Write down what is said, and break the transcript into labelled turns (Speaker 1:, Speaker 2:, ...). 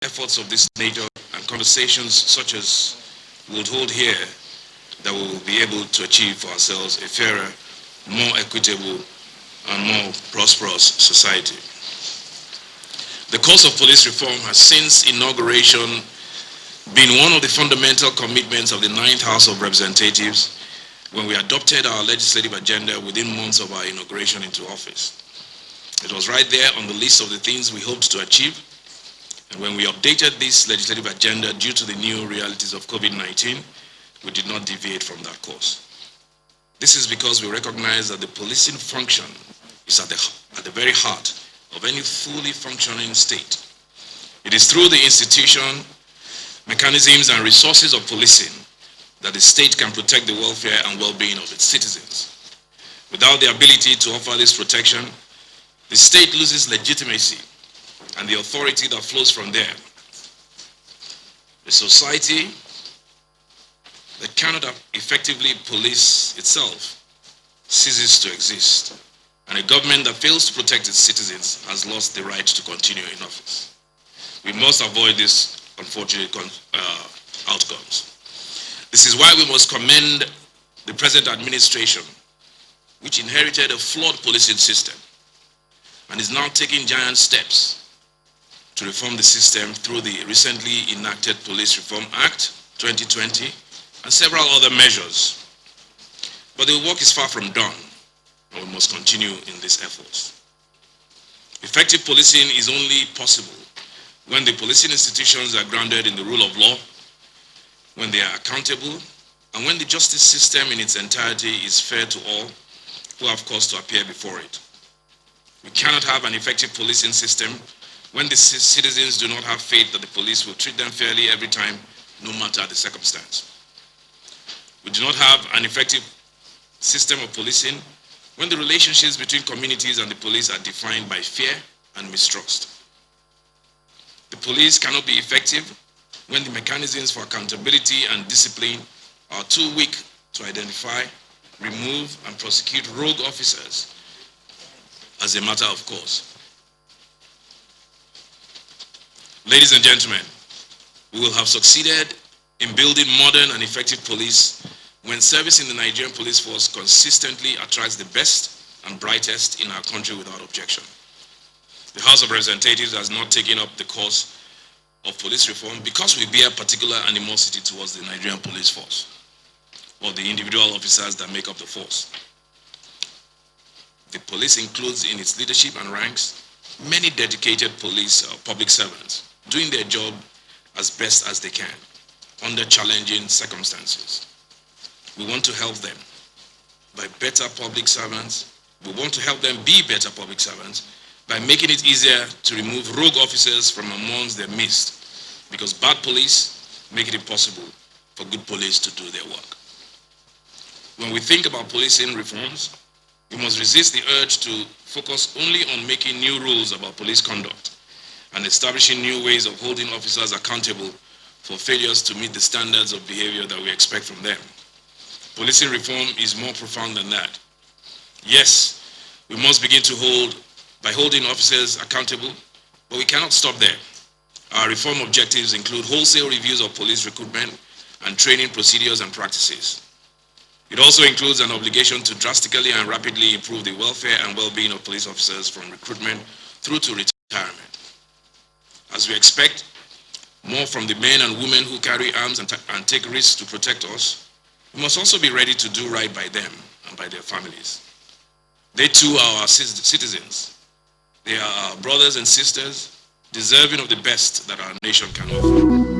Speaker 1: efforts of this nature and conversations such as we'll hold here that we will be able to achieve for ourselves a fairer, more equitable, and more prosperous society. The course of police reform has since inauguration been one of the fundamental commitments of the Ninth House of Representatives when we adopted our legislative agenda within months of our inauguration into office. It was right there on the list of the things we hoped to achieve, and when we updated this legislative agenda due to the new realities of COVID-19, we did not deviate from that course. This is because we recognize that the policing function is at the very heart of any fully functioning state. It is through the institution, mechanisms, and resources of policing that the state can protect the welfare and well-being of its citizens. Without the ability to offer this protection, the state loses legitimacy and the authority that flows from there. A society that cannot effectively police itself ceases to exist, and a government that fails to protect its citizens has lost the right to continue in office. We must avoid these unfortunate outcomes. This is why we must commend the present administration, which inherited a flawed policing system and is now taking giant steps to reform the system through the recently enacted Police Reform Act 2020 and several other measures. But the work is far from done, and we must continue in these efforts. Effective policing is only possible when the policing institutions are grounded in the rule of law, when they are accountable, and when the justice system in its entirety is fair to all who have cause to appear before it. We cannot have an effective policing system when the citizens do not have faith that the police will treat them fairly every time, no matter the circumstance. We do not have an effective system of policing when the relationships between communities and the police are defined by fear and mistrust. The police cannot be effective when the mechanisms for accountability and discipline are too weak to identify, remove, and prosecute rogue officers as a matter of course. Ladies and gentlemen, we will have succeeded in building modern and effective police when service in the Nigerian police force consistently attracts the best and brightest in our country without objection. The House of Representatives has not taken up the cause of police reform because we bear particular animosity towards the Nigerian police force or the individual officers that make up the force. The police includes in its leadership and ranks many dedicated public servants doing their job as best as they can under challenging circumstances. We want to help them by better public servants. We want to help them be better public servants by making it easier to remove rogue officers from amongst their midst, because bad police make it impossible for good police to do their work. When we think about policing reforms, we must resist the urge to focus only on making new rules about police conduct and establishing new ways of holding officers accountable for failures to meet the standards of behavior that we expect from them. Policing reform is more profound than that. Yes, we must begin by holding officers accountable, but we cannot stop there. Our reform objectives include wholesale reviews of police recruitment and training procedures and practices. It also includes an obligation to drastically and rapidly improve the welfare and well-being of police officers from recruitment through to retirement. As we expect more from the men and women who carry arms and take risks to protect us, we must also be ready to do right by them and by their families. They too are our citizens. They are our brothers and sisters, deserving of the best that our nation can offer.